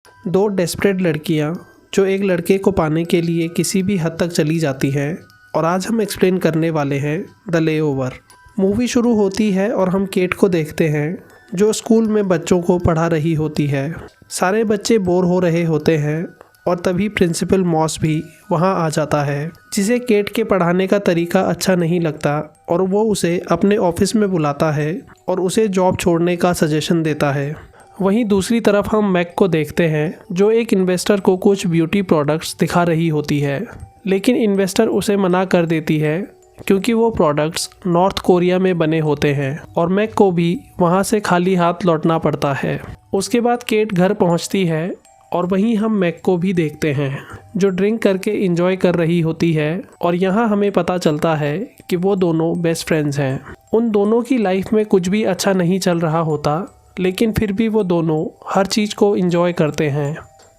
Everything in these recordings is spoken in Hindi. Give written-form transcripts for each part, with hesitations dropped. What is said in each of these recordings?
दो डेस्परेट लड़कियां जो एक लड़के को पाने के लिए किसी भी हद तक चली जाती हैं। और आज हम एक्सप्लेन करने वाले हैं द लेओवर। मूवी शुरू होती है और हम केट को देखते हैं जो स्कूल में बच्चों को पढ़ा रही होती है। सारे बच्चे बोर हो रहे होते हैं और तभी प्रिंसिपल मॉस भी वहां आ जाता है, जिसे केट के पढ़ाने का तरीका अच्छा नहीं लगता और वो उसे अपने ऑफिस में बुलाता है और उसे जॉब छोड़ने का सजेशन देता है। वहीं दूसरी तरफ हम मैग को देखते हैं जो एक इन्वेस्टर को कुछ ब्यूटी प्रोडक्ट्स दिखा रही होती है, लेकिन इन्वेस्टर उसे मना कर देती है क्योंकि वो प्रोडक्ट्स नॉर्थ कोरिया में बने होते हैं और मैग को भी वहाँ से खाली हाथ लौटना पड़ता है। उसके बाद केट घर पहुँचती है और वहीं हम मैग को भी देखते हैं जो ड्रिंक करके एंजॉय कर रही होती है और यहाँ हमें पता चलता है कि वो दोनों बेस्ट फ्रेंड्स हैं। उन दोनों की लाइफ में कुछ भी अच्छा नहीं चल रहा होता, लेकिन फिर भी वो दोनों हर चीज़ को एंजॉय करते हैं।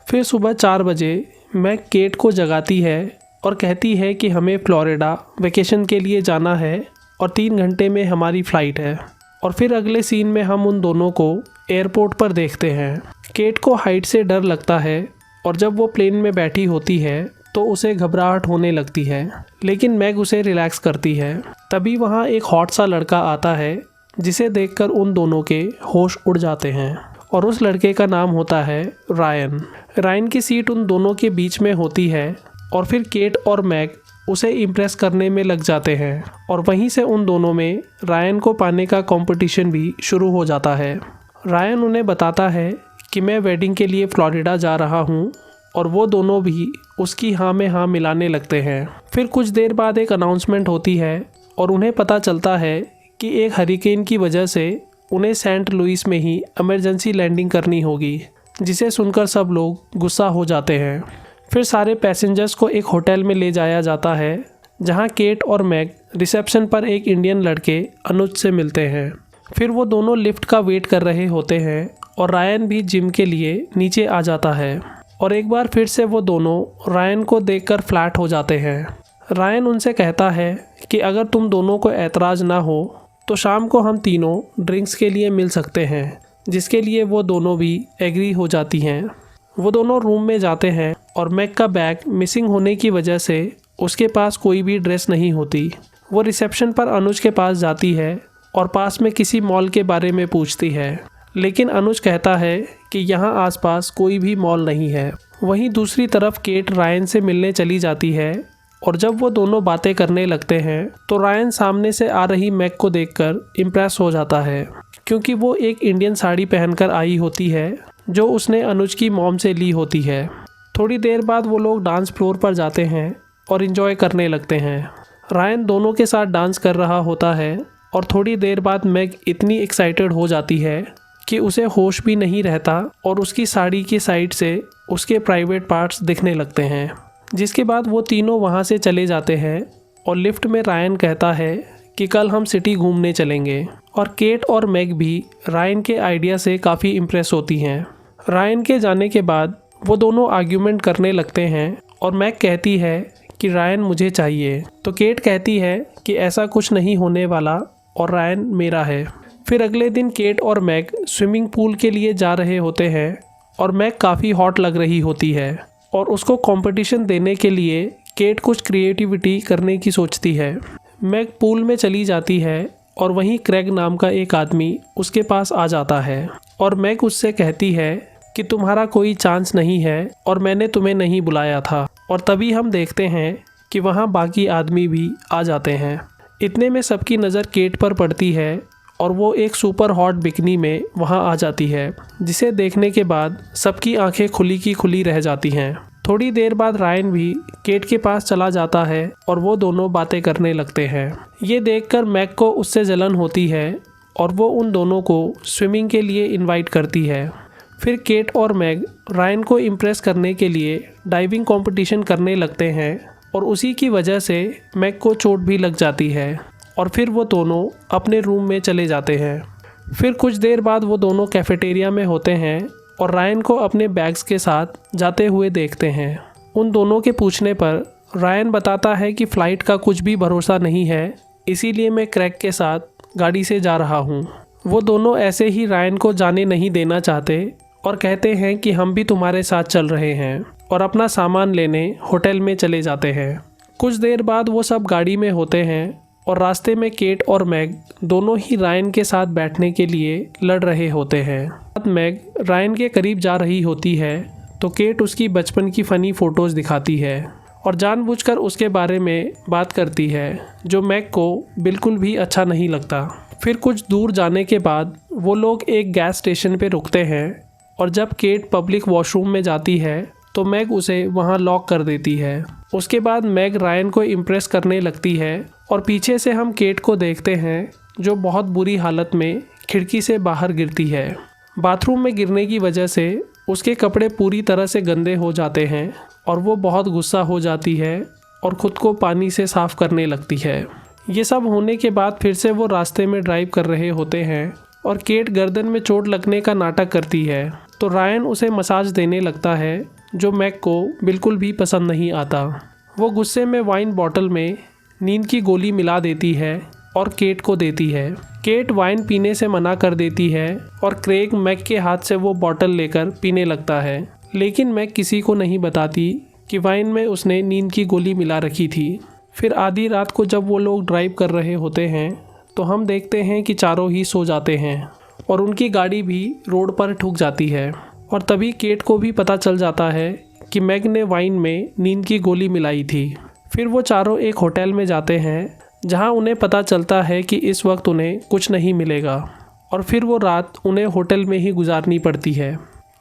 फिर सुबह 4 बजे मैग केट को जगाती है और कहती है कि हमें फ्लोरिडा वेकेशन के लिए जाना है और 3 घंटे में हमारी फ़्लाइट है। और फिर अगले सीन में हम उन दोनों को एयरपोर्ट पर देखते हैं। केट को हाइट से डर लगता है और जब वो प्लेन में बैठी होती है तो उसे घबराहट होने लगती है, लेकिन मैग उसे रिलैक्स करती है। तभी वहाँ एक हॉट सा लड़का आता है जिसे देखकर उन दोनों के होश उड़ जाते हैं और उस लड़के का नाम होता है रायन। रायन की सीट उन दोनों के बीच में होती है और फिर केट और मैग उसे इम्प्रेस करने में लग जाते हैं और वहीं से उन दोनों में रायन को पाने का कंपटीशन भी शुरू हो जाता है। रायन उन्हें बताता है कि मैं वेडिंग के लिए फ्लोरिडा जा रहा हूँ और वो दोनों भी उसकी हाँ में हाँ मिलाने लगते हैं। फिर कुछ देर बाद एक अनाउंसमेंट होती है और उन्हें पता चलता है कि एक हरिकेन की वजह से उन्हें सेंट लुइस में ही इमरजेंसी लैंडिंग करनी होगी, जिसे सुनकर सब लोग गुस्सा हो जाते हैं। फिर सारे पैसेंजर्स को एक होटल में ले जाया जाता है जहां केट और मैग रिसेप्शन पर एक इंडियन लड़के अनुज से मिलते हैं। फिर वो दोनों लिफ्ट का वेट कर रहे होते हैं और रायन भी जिम के लिए नीचे आ जाता है और एक बार फिर से वो दोनों रायन को देखकर फ्लैट हो जाते हैं। रायन उनसे कहता है कि अगर तुम दोनों को ऐतराज़ ना हो तो शाम को हम तीनों ड्रिंक्स के लिए मिल सकते हैं, जिसके लिए वो दोनों भी एग्री हो जाती हैं। वो दोनों रूम में जाते हैं और मैग का बैग मिसिंग होने की वजह से उसके पास कोई भी ड्रेस नहीं होती। वो रिसेप्शन पर अनुज के पास जाती है और पास में किसी मॉल के बारे में पूछती है, लेकिन अनुज कहता है कि यहाँ आसपास कोई भी मॉल नहीं है। वहीं दूसरी तरफ केट रायन से मिलने चली जाती है और जब वो दोनों बातें करने लगते हैं तो रायन सामने से आ रही मैग को देखकर इम्प्रेस हो जाता है, क्योंकि वो एक इंडियन साड़ी पहनकर आई होती है जो उसने अनुज की मॉम से ली होती है। थोड़ी देर बाद वो लोग डांस फ्लोर पर जाते हैं और इन्जॉय करने लगते हैं। रायन दोनों के साथ डांस कर रहा होता है और थोड़ी देर बाद मैग इतनी एक्साइटेड हो जाती है कि उसे होश भी नहीं रहता और उसकी साड़ी की साइड से उसके प्राइवेट पार्ट्स दिखने लगते हैं। जिसके बाद वो तीनों वहाँ से चले जाते हैं और लिफ्ट में रायन कहता है कि कल हम सिटी घूमने चलेंगे और केट और मैग भी रायन के आइडिया से काफ़ी इम्प्रेस होती हैं। रायन के जाने के बाद वो दोनों आर्ग्यूमेंट करने लगते हैं और मैग कहती है कि रायन मुझे चाहिए, तो केट कहती है कि ऐसा कुछ नहीं होने वाला और रायन मेरा है। फिर अगले दिन केट और मैग स्विमिंग पूल के लिए जा रहे होते हैं और मैग काफ़ी हॉट लग रही होती है और उसको कंपटीशन देने के लिए केट कुछ क्रिएटिविटी करने की सोचती है। मैग पूल में चली जाती है और वहीं क्रेग नाम का एक आदमी उसके पास आ जाता है और मैग उससे कहती है कि तुम्हारा कोई चांस नहीं है और मैंने तुम्हें नहीं बुलाया था। और तभी हम देखते हैं कि वहाँ बाकी आदमी भी आ जाते हैं। इतने में सबकी नज़र केट पर पड़ती है और वो एक सुपर हॉट बिकनी में वहाँ आ जाती है, जिसे देखने के बाद सबकी आंखें खुली की खुली रह जाती हैं। थोड़ी देर बाद रायन भी केट के पास चला जाता है और वो दोनों बातें करने लगते हैं। ये देखकर मैग को उससे जलन होती है और वो उन दोनों को स्विमिंग के लिए इनवाइट करती है। फिर केट और मैग रायन को इम्प्रेस करने के लिए डाइविंग कंपटीशन करने लगते हैं और उसी की वजह से मैग को चोट भी लग जाती है और फिर वो दोनों अपने रूम में चले जाते हैं। फिर कुछ देर बाद वो दोनों कैफेटेरिया में होते हैं और रायन को अपने बैग्स के साथ जाते हुए देखते हैं। उन दोनों के पूछने पर रायन बताता है कि फ़्लाइट का कुछ भी भरोसा नहीं है, इसीलिए मैं क्रैग के साथ गाड़ी से जा रहा हूँ। वो दोनों ऐसे ही रायन को जाने नहीं देना चाहते और कहते हैं कि हम भी तुम्हारे साथ चल रहे हैं, और अपना सामान लेने होटल में चले जाते हैं। कुछ देर बाद वो सब गाड़ी में होते हैं और रास्ते में केट और मैग दोनों ही रायन के साथ बैठने के लिए लड़ रहे होते हैं। मैग रायन के करीब जा रही होती है तो केट उसकी बचपन की फ़नी फ़ोटोज़ दिखाती है और जानबूझकर उसके बारे में बात करती है, जो मैग को बिल्कुल भी अच्छा नहीं लगता। फिर कुछ दूर जाने के बाद वो लोग एक गैस स्टेशन पे रुकते हैं और जब केट पब्लिक वॉशरूम में जाती है तो मैग उसे वहाँ लॉक कर देती है। उसके बाद मैग रायन को इम्प्रेस करने लगती है और पीछे से हम केट को देखते हैं जो बहुत बुरी हालत में खिड़की से बाहर गिरती है। बाथरूम में गिरने की वजह से उसके कपड़े पूरी तरह से गंदे हो जाते हैं और वो बहुत गुस्सा हो जाती है और ख़ुद को पानी से साफ़ करने लगती है। ये सब होने के बाद फिर से वो रास्ते में ड्राइव कर रहे होते हैं और केट गर्दन में चोट लगने का नाटक करती है तो रायन उसे मसाज देने लगता है, जो मैग को बिल्कुल भी पसंद नहीं आता। वो गुस्से में वाइन बॉटल में नींद की गोली मिला देती है और केट को देती है। केट वाइन पीने से मना कर देती है और क्रेग मैग के हाथ से वो बॉटल लेकर पीने लगता है, लेकिन मैग किसी को नहीं बताती कि वाइन में उसने नींद की गोली मिला रखी थी। फिर आधी रात को जब वो लोग ड्राइव कर रहे होते हैं तो हम देखते हैं कि चारों ही सो जाते हैं और उनकी गाड़ी भी रोड पर ठुक जाती है और तभी केट को भी पता चल जाता है कि मैग ने वाइन में नींद की गोली मिलाई थी। फिर वो चारों एक होटल में जाते हैं जहां उन्हें पता चलता है कि इस वक्त उन्हें कुछ नहीं मिलेगा और फिर वो रात उन्हें होटल में ही गुजारनी पड़ती है।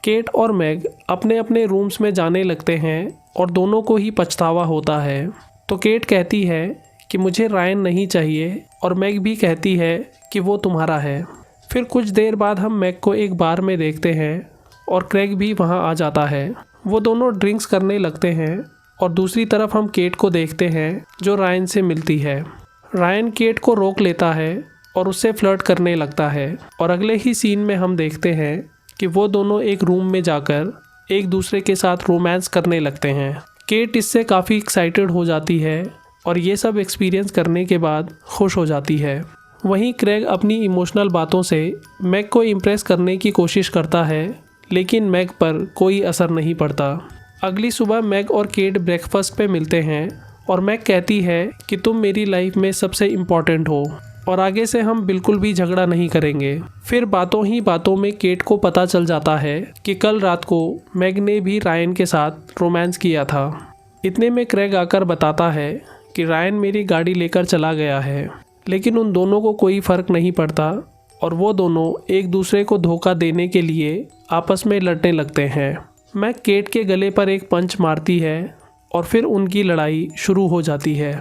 केट और मैग अपने अपने रूम्स में जाने लगते हैं और दोनों को ही पछतावा होता है। तो केट कहती है कि मुझे रायन नहीं चाहिए और मैग भी कहती है कि वो तुम्हारा है। फिर कुछ देर बाद हम मैग को एक बार में देखते हैं और क्रेग भी वहाँ आ जाता है। वो दोनों ड्रिंक्स करने लगते हैं और दूसरी तरफ हम केट को देखते हैं जो रायन से मिलती है। रायन केट को रोक लेता है और उससे फ्लर्ट करने लगता है और अगले ही सीन में हम देखते हैं कि वो दोनों एक रूम में जाकर एक दूसरे के साथ रोमांस करने लगते हैं। केट इससे काफ़ी एक्साइटेड हो जाती है और ये सब एक्सपीरियंस करने के बाद खुश हो जाती है। वहीं क्रेग अपनी इमोशनल बातों से मैग को इम्प्रेस करने की कोशिश करता है, लेकिन मैग पर कोई असर नहीं पड़ता। अगली सुबह मैग और केट ब्रेकफास्ट पे मिलते हैं और मैग कहती है कि तुम मेरी लाइफ में सबसे इम्पॉर्टेंट हो और आगे से हम बिल्कुल भी झगड़ा नहीं करेंगे। फिर बातों ही बातों में केट को पता चल जाता है कि कल रात को मैग ने भी रायन के साथ रोमांस किया था। इतने में क्रेग आकर बताता है कि रायन मेरी गाड़ी लेकर चला गया है, लेकिन उन दोनों को कोई फ़र्क नहीं पड़ता और वो दोनों एक दूसरे को धोखा देने के लिए आपस में लड़ने लगते हैं। मैग केट के गले पर एक पंच मारती है और फिर उनकी लड़ाई शुरू हो जाती है।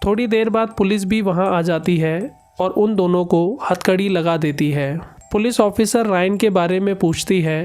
थोड़ी देर बाद पुलिस भी वहां आ जाती है और उन दोनों को हथकड़ी लगा देती है। पुलिस ऑफिसर रायन के बारे में पूछती है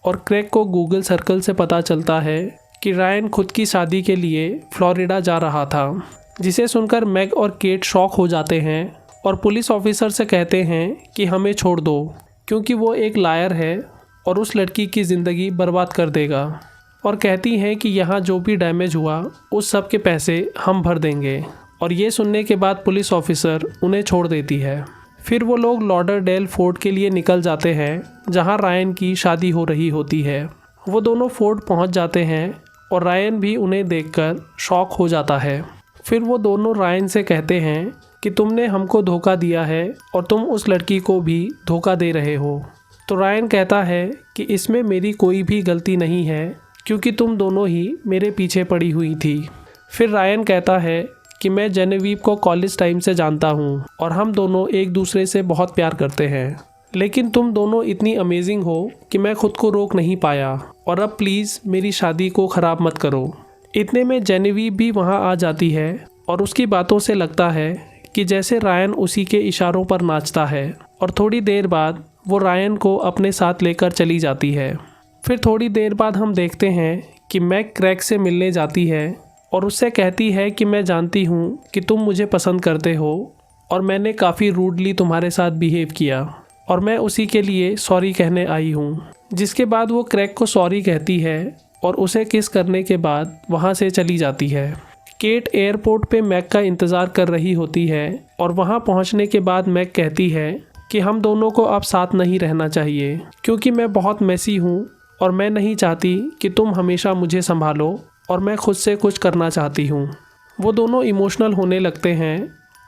और क्रेग को गूगल सर्कल से पता चलता है कि रायन खुद की शादी के लिए फ्लोरिडा जा रहा था, जिसे सुनकर मैग और केट शॉक हो जाते हैं और पुलिस ऑफिसर से कहते हैं कि हमें छोड़ दो क्योंकि वो एक लायर है और उस लड़की की ज़िंदगी बर्बाद कर देगा, और कहती हैं कि यहाँ जो भी डैमेज हुआ उस सब के पैसे हम भर देंगे। और ये सुनने के बाद पुलिस ऑफिसर उन्हें छोड़ देती है। फिर वो लोग लॉडरडेल फोर्ट के लिए निकल जाते हैं जहाँ रायन की शादी हो रही होती है। वो दोनों फोर्ट पहुँच जाते हैं और रायन भी उन्हें देखकर शॉक हो जाता है। फिर वो दोनों रायन से कहते हैं कि तुमने हमको धोखा दिया है और तुम उस लड़की को भी धोखा दे रहे हो। तो रायन कहता है कि इसमें मेरी कोई भी गलती नहीं है क्योंकि तुम दोनों ही मेरे पीछे पड़ी हुई थी। फिर रायन कहता है कि मैं जेनेविव को कॉलेज टाइम से जानता हूँ और हम दोनों एक दूसरे से बहुत प्यार करते हैं, लेकिन तुम दोनों इतनी अमेजिंग हो कि मैं खुद को रोक नहीं पाया और अब प्लीज़ मेरी शादी को ख़राब मत करो। इतने में जेनेविव भी वहाँ आ जाती है और उसकी बातों से लगता है कि जैसे रायन उसी के इशारों पर नाचता है, और थोड़ी देर बाद वो रायन को अपने साथ लेकर चली जाती है। फिर थोड़ी देर बाद हम देखते हैं कि मैग क्रेग से मिलने जाती है और उससे कहती है कि मैं जानती हूँ कि तुम मुझे पसंद करते हो और मैंने काफ़ी रूडली तुम्हारे साथ बिहेव किया और मैं उसी के लिए सॉरी कहने आई हूँ। जिसके बाद वो क्रेग को सॉरी कहती है और उसे किस करने के बाद वहाँ से चली जाती है। केट एयरपोर्ट पे मैग का इंतज़ार कर रही होती है और वहाँ पहुँचने के बाद मैग कहती है कि हम दोनों को अब साथ नहीं रहना चाहिए क्योंकि मैं बहुत मैसी हूँ और मैं नहीं चाहती कि तुम हमेशा मुझे संभालो और मैं खुद से कुछ करना चाहती हूँ। वो दोनों इमोशनल होने लगते हैं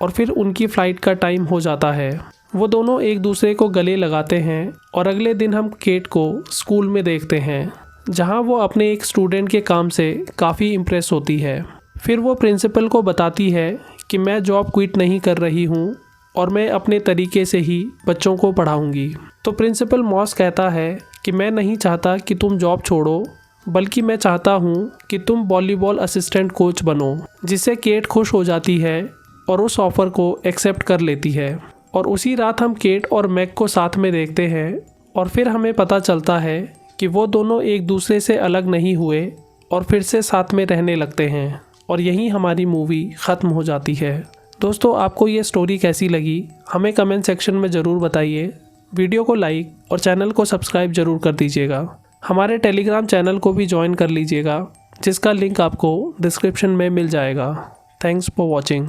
और फिर उनकी फ़्लाइट का टाइम हो जाता है। वो दोनों एक दूसरे को गले लगाते हैं और अगले दिन हम केट को स्कूल में देखते हैं, जहाँ वो अपने एक स्टूडेंट के काम से काफ़ी इम्प्रेस होती है। फिर वो प्रिंसिपल को बताती है कि मैं जॉब क्विट नहीं कर रही हूँ और मैं अपने तरीके से ही बच्चों को पढ़ाऊँगी। तो प्रिंसिपल मॉस कहता है कि मैं नहीं चाहता कि तुम जॉब छोड़ो, बल्कि मैं चाहता हूँ कि तुम वॉलीबॉल असिस्टेंट कोच बनो, जिससे केट खुश हो जाती है और उस ऑफ़र को एक्सेप्ट कर लेती है। और उसी रात हम केट और मैग को साथ में देखते हैं और फिर हमें पता चलता है कि वो दोनों एक दूसरे से अलग नहीं हुए और फिर से साथ में रहने लगते हैं और यहीं हमारी मूवी ख़त्म हो जाती है। दोस्तों, आपको ये स्टोरी कैसी लगी हमें कमेंट सेक्शन में ज़रूर बताइए। वीडियो को लाइक और चैनल को सब्सक्राइब ज़रूर कर दीजिएगा। हमारे टेलीग्राम चैनल को भी ज्वाइन कर लीजिएगा, जिसका लिंक आपको डिस्क्रिप्शन में मिल जाएगा। Thanks for watching.